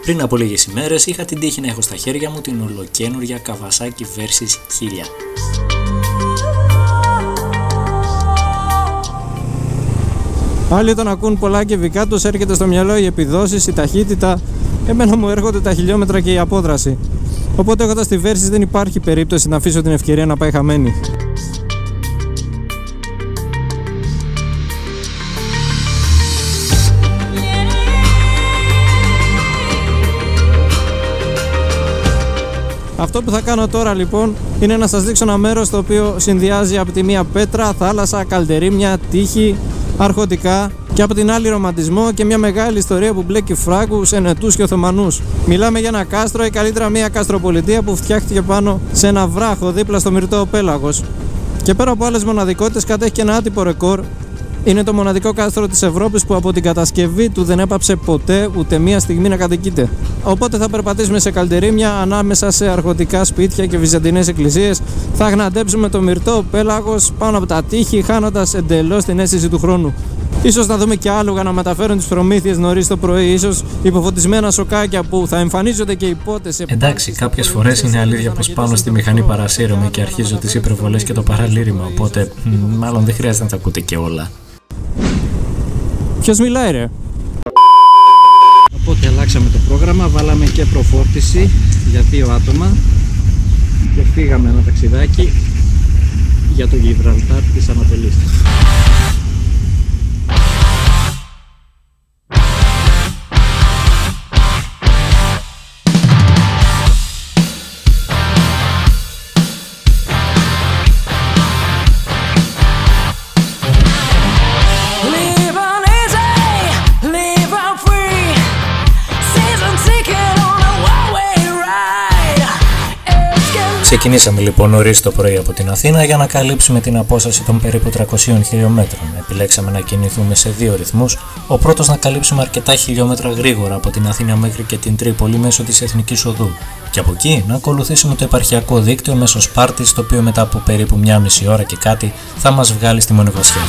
Πριν από λίγες ημέρες είχα την τύχη να έχω στα χέρια μου την ολοκαίνουργια Kawasaki Versys 1000. Άλλοι όταν ακούν πολλά και δικά τους έρχεται στο μυαλό οι επιδόσεις, η ταχύτητα. Εμένα μου έρχονται τα χιλιόμετρα και η απόδραση. Οπότε έχοντας τη Versys δεν υπάρχει περίπτωση να αφήσω την ευκαιρία να πάει χαμένη. Αυτό που θα κάνω τώρα λοιπόν είναι να σας δείξω ένα μέρος το οποίο συνδυάζει από τη μία πέτρα, θάλασσα, καλτερίμια, τείχη, αρχοντικά και από την άλλη ρομαντισμό και μια μεγάλη ιστορία που μπλέκει Φράγκους, Ενετούς και Οθωμανούς. Μιλάμε για ένα κάστρο ή καλύτερα μια καστροπολιτεία που φτιάχτηκε πάνω σε ένα βράχο δίπλα στο Μυρτό Πέλαγος. Και πέρα από άλλες μοναδικότητες κατέχει και ένα άτυπο ρεκόρ. Είναι το μοναδικό κάστρο της Ευρώπης που από την κατασκευή του δεν έπαψε ποτέ ούτε μία στιγμή να κατοικείται. Οπότε θα περπατήσουμε σε καλτερίμια ανάμεσα σε αρχοντικά σπίτια και βυζαντινές εκκλησίες. Θα γναντέψουμε το Μυρτό Πέλαγος πάνω από τα τείχη, χάνοντας εντελώς την αίσθηση του χρόνου. Ίσως να δούμε και άλογα να μεταφέρουν τις προμήθειες νωρίς το πρωί, ίσως υποφωτισμένα σοκάκια που θα εμφανίζονται και υπότες. Εντάξει, κάποιες φορές είναι αλήθεια πως πάνω στη μηχανή παρασύρωμαι και αρχίζω τις υπερβολές και το παραλήρημα, οπότε μάλλον δεν χρειάζεται να τα ακούτε και όλα. Ποιος μιλάει ρε? Οπότε αλλάξαμε το πρόγραμμα, βάλαμε και προφόρτιση για 2 άτομα και φύγαμε ένα ταξιδάκι για το Γιβραλτάρ της Ανατολής. Ξεκινήσαμε λοιπόν νωρίς το πρωί από την Αθήνα για να καλύψουμε την απόσταση των περίπου 300 χιλιόμετρων. Επιλέξαμε να κινηθούμε σε 2 ρυθμούς. Ο πρώτος να καλύψουμε αρκετά χιλιόμετρα γρήγορα από την Αθήνα μέχρι και την Τρίπολη μέσω της Εθνικής Οδού. Και από εκεί να ακολουθήσουμε το επαρχιακό δίκτυο μέσω Σπάρτης, το οποίο μετά από περίπου 1,5 ώρα και κάτι θα μας βγάλει στη Μονεβασιά.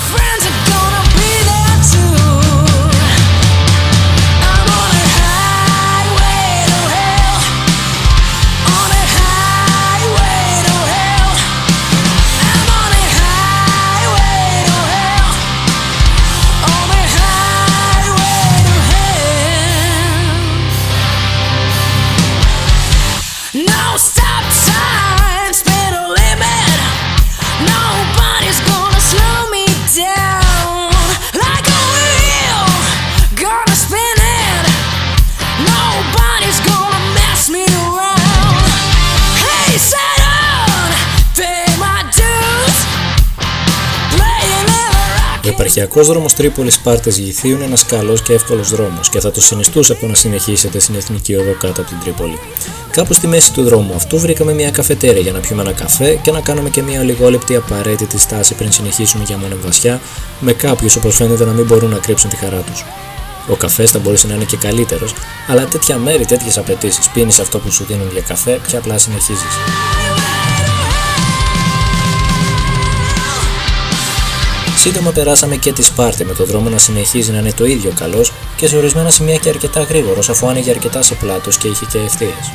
Ο επαρχιακός δρόμος Τρίπολης Σπάρτης Γηθίου είναι ένας καλός και εύκολος δρόμος και θα το συνιστούσα από να συνεχίσετε στην Εθνική Οδό κάτω από την Τρίπολη. Κάπου στη μέση του δρόμου αυτού βρήκαμε μια καφετέρια για να πιούμε ένα καφέ και να κάνουμε και μια λιγόλεπτη απαραίτητη στάση πριν συνεχίσουμε για Μονεβασιά, με κάποιους όπως φαίνεται να μην μπορούν να κρύψουν τη χαρά τους. Ο καφές θα μπορούσε να είναι και καλύτερος, αλλά τέτοια μέρη, τέτοιες απαιτήσεις, πίνεις αυτό που σου δίνουν για καφέ και απλά συνεχίζεις. Σύντομα περάσαμε και τη Σπάρτη με το δρόμο να συνεχίζει να είναι το ίδιο καλός και σε ορισμένα σημεία και αρκετά γρήγορος, αφού άνοιγε αρκετά σε πλάτος και είχε και ευθείες.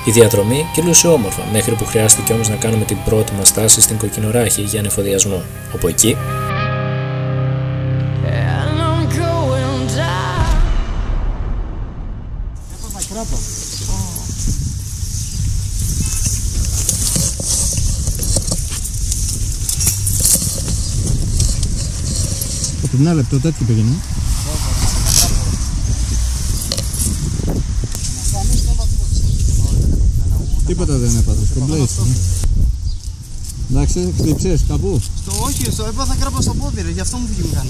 Η διαδρομή κυλούσε όμορφα, μέχρι που χρειάστηκε όμως να κάνουμε την πρώτη μας στάση στην Κοκκινοράχη για ανεφοδιασμό. Από εκεί Ένα λεπτό τέτοιο πήγαινε. Τίποτα δεν έπαθες, τον πλέεις. Εντάξει, χτύψες κάπου? Όχι, έπαθα κράπα στο πόδι ρε, γι' αυτό μου βγήκε κάνει.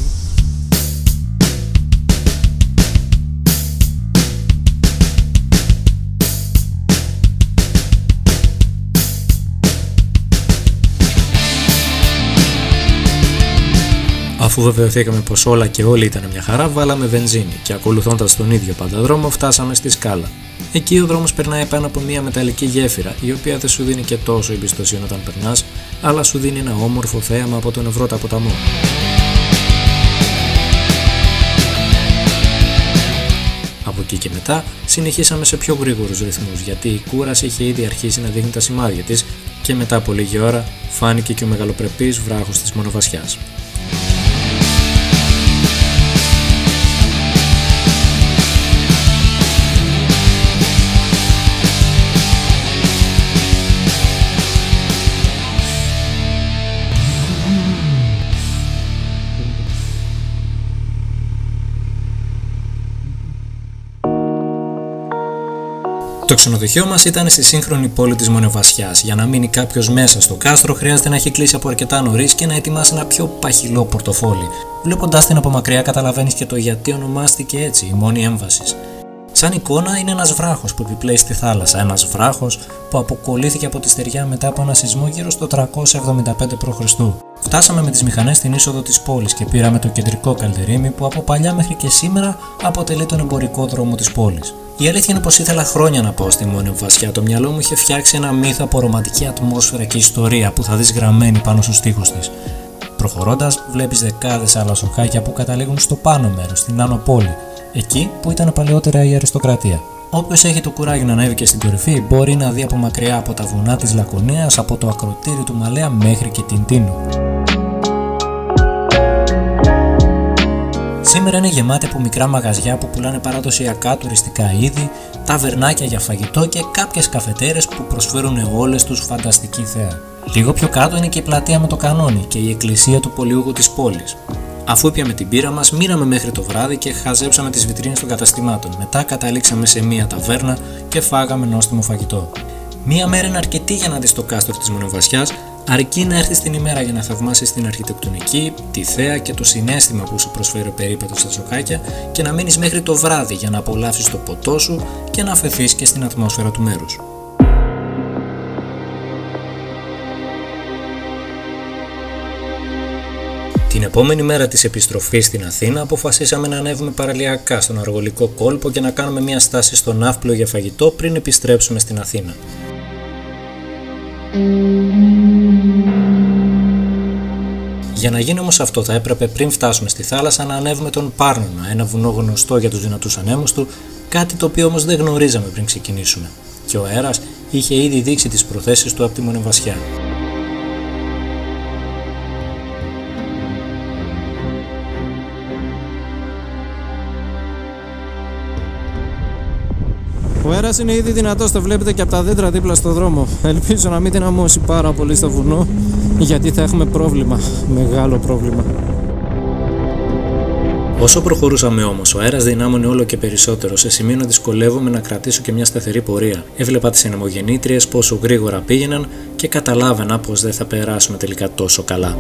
Αφού βεβαιωθήκαμε πως όλα και όλοι ήταν μια χαρά, βάλαμε βενζίνη και ακολουθώντας τον ίδιο πανταδρόμο φτάσαμε στη Σκάλα. Εκεί ο δρόμος περνάει πάνω από μια μεταλλική γέφυρα, η οποία δεν σου δίνει και τόσο εμπιστοσύνη όταν περνάς, αλλά σου δίνει ένα όμορφο θέαμα από τον Ευρώτα ποταμό. Από εκεί και μετά συνεχίσαμε σε πιο γρήγορους ρυθμούς, γιατί η κούραση είχε ήδη αρχίσει να δείχνει τα σημάδια της και μετά από λίγη ώρα φάνηκε και ο μεγαλοπρεπής βράχος της μονοβασιάς. Το ξενοδοχείο μας ήταν στη σύγχρονη πόλη της Μονοβασιάς. Για να μείνει κάποιος μέσα στο κάστρο, χρειάζεται να έχει κλείσει από αρκετά νωρίς και να ετοιμάσει ένα πιο παχυλό πορτοφόλι. Βλέποντας την από μακριά, καταλαβαίνεις και το γιατί ονομάστηκε έτσι, η μόνη έμβαση. Σαν εικόνα, είναι ένας βράχος που επιπλέει στη θάλασσα. Ένας βράχος που αποκολλήθηκε από τη στεριά μετά από ένα σεισμό γύρω στο 375 π.Χ. Φτάσαμε με τις μηχανές στην είσοδο της πόλης και πήραμε το κεντρικό καλτερίμι που από παλιά μέχρι και σήμερα αποτελεί τον εμπορικό δρόμο της πόλης. Η αλήθεια είναι πως ήθελα χρόνια να πάω στη Μονοβασιά. Το μυαλό μου είχε φτιάξει ένα μύθο από ρομαντική ατμόσφαιρα και ιστορία που θα δεις γραμμένη πάνω στους τοίχους της. Προχωρώντας, βλέπεις δεκάδες άλλα σοχάκια που καταλήγουν στο πάνω μέρος, στην άνω πόλη, εκεί που ήταν παλαιότερα η αριστοκρατία. Όποιος έχει το κουράγιο να ανέβει και στην κορυφή, μπορεί να δει από μακριά από τα βουνά της Λακωνίας, από το ακροτήρι του Μαλέα μέχρι και την Τίνο. Σήμερα είναι γεμάτη από μικρά μαγαζιά που πουλάνε παραδοσιακά τουριστικά είδη, ταβερνάκια για φαγητό και κάποιες καφετέρες που προσφέρουν όλες τους φανταστική θέα. Λίγο πιο κάτω είναι και η πλατεία με το κανόνι και η εκκλησία του πολιούχου της πόλης. Αφού πιάμε την πύρα μας, μείναμε μέχρι το βράδυ και χαζέψαμε τις βιτρίνες των καταστημάτων. Μετά καταλήξαμε σε μία ταβέρνα και φάγαμε νόστιμο φαγητό. Μία μέρα είναι αρκετή για να δεις το κάστρο της Μονοβασιάς, αρκεί να έρθεις την ημέρα για να θαυμάσεις την αρχιτεκτονική, τη θέα και το συναίσθημα που σου προσφέρει ο περίπατος στα σοκάκια και να μείνεις μέχρι το βράδυ για να απολαύσεις το ποτό σου και να αφαιθείς και στην ατμόσφαιρα του μέρους. Την επόμενη μέρα της επιστροφής στην Αθήνα αποφασίσαμε να ανέβουμε παραλιακά στον Αργολικό κόλπο και να κάνουμε μια στάση στο Ναύπλιο για φαγητό πριν επιστρέψουμε στην Αθήνα. Για να γίνει όμως αυτό θα έπρεπε πριν φτάσουμε στη θάλασσα να ανέβουμε τον Πάρνονα, ένα βουνό γνωστό για τους δυνατούς ανέμους του, κάτι το οποίο όμως δεν γνωρίζαμε πριν ξεκινήσουμε. Και ο αέρας είχε ήδη δείξει τις προθέσεις του από τη Μονοβασιά. Ο αέρας είναι ήδη δυνατός, το βλέπετε και από τα δέντρα δίπλα στο δρόμο. Ελπίζω να μην δυναμώσει πάρα πολύ στο βουνό, γιατί θα έχουμε πρόβλημα, μεγάλο πρόβλημα. Όσο προχωρούσαμε όμως, ο αέρας δυνάμωνε όλο και περισσότερο, σε σημείο να δυσκολεύομαι να κρατήσω και μια σταθερή πορεία. Έβλεπα τις ανεμογεννήτριες πόσο γρήγορα πήγαιναν και καταλάβαινα πως δεν θα περάσουμε τελικά τόσο καλά.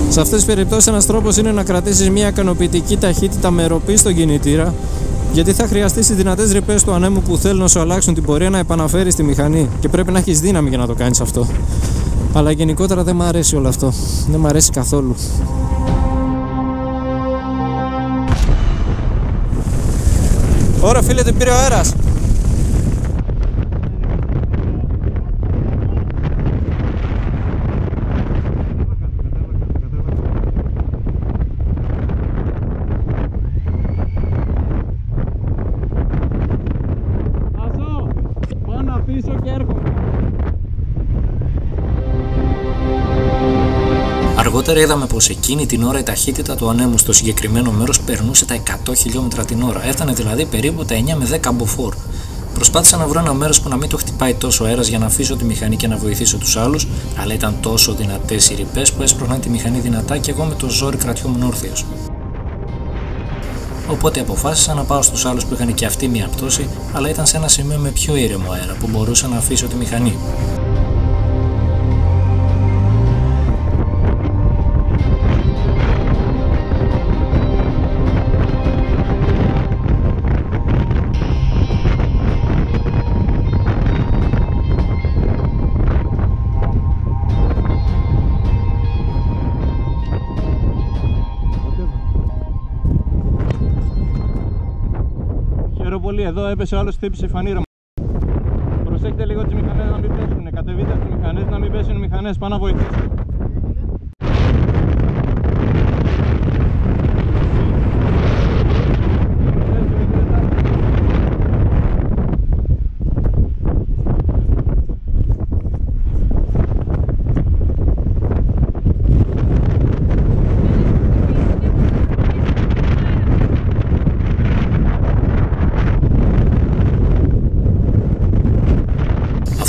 Σε αυτές τις περιπτώσεις ένας τρόπος είναι να κρατήσεις μια ικανοποιητική ταχύτητα με ροπή στον κινητήρα, γιατί θα χρειαστείς τις δυνατές ρηπές του ανέμου που θέλουν να σου αλλάξουν την πορεία να επαναφέρεις τη μηχανή και πρέπει να έχεις δύναμη για να το κάνεις αυτό. Αλλά γενικότερα δεν μ' αρέσει όλο αυτό, δεν μ' αρέσει καθόλου. Ωραία φίλε, την πήρε ο αέρας. Αργότερα είδαμε πως εκείνη την ώρα η ταχύτητα του ανέμου στο συγκεκριμένο μέρος περνούσε τα 100 χιλιόμετρα την ώρα. Έφτανε δηλαδή περίπου τα 9 με 10 μποφόρ. Προσπάθησα να βρω ένα μέρος που να μην το χτυπάει τόσο αέρας για να αφήσω τη μηχανή και να βοηθήσω τους άλλους, αλλά ήταν τόσο δυνατές οι ρηπές που έσπρωχναν τη μηχανή δυνατά και εγώ με το ζόρι κρατιόμουν όρθιος. Οπότε αποφάσισα να πάω στους άλλους που είχαν και αυτοί μια πτώση, αλλά ήταν σε ένα σημείο με πιο ήρεμο αέρα που μπορούσα να αφήσω τη μηχανή. Πολύ. Εδώ έπεσε ο άλλος, χτύπησε η φανήρα. Προσέχετε λίγο τις μηχανές να μην πέσουν. Κατεβείτε από τις μηχανές να μην πέσουν οι μηχανές. Πάω να βοηθήσω.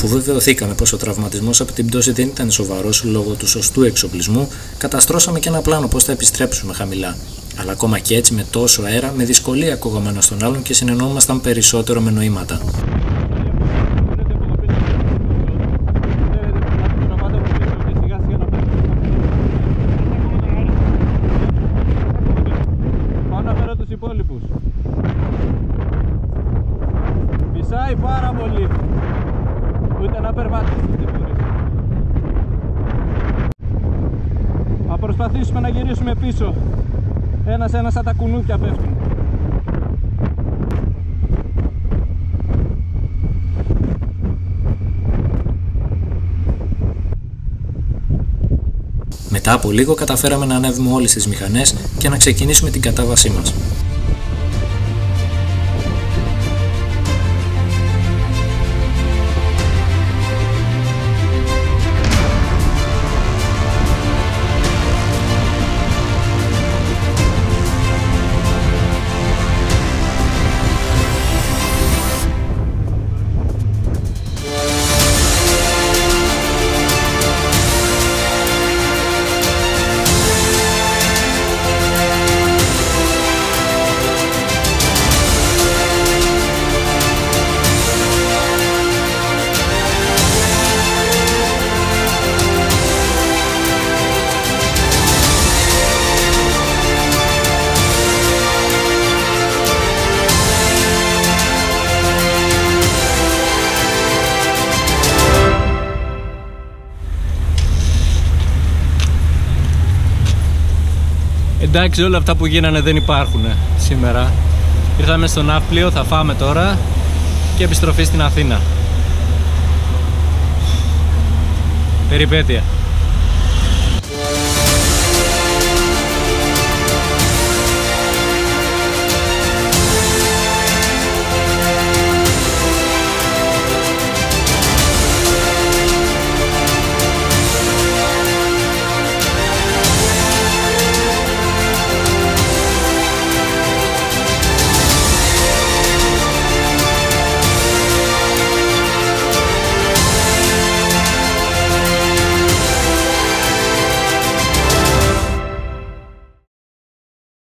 Αφού βεβαιωθήκαμε πως ο τραυματισμός από την πτώση δεν ήταν σοβαρός λόγω του σωστού εξοπλισμού, καταστρώσαμε και ένα πλάνο πως θα επιστρέψουμε χαμηλά. Αλλά ακόμα και έτσι, με τόσο αέρα, με δυσκολία ακούγαμε ένας τον άλλον και συνεννοούμασταν περισσότερο με νοήματα. Πισάει πάρα πολύ. Ούτε να περπατήσει δεν μπορείς. Θα προσπαθήσουμε να γυρίσουμε πίσω. Ένας-ένας σαν τα κουνούπια πέφτουν. Μετά από λίγο καταφέραμε να ανέβουμε όλες τις μηχανές και να ξεκινήσουμε την κατάβασή μας. Εντάξει, όλα αυτά που γίνανε δεν υπάρχουν σήμερα. Ήρθαμε στο ναύπλιο, θα φάμε τώρα και επιστροφή στην Αθήνα. Περιπέτεια.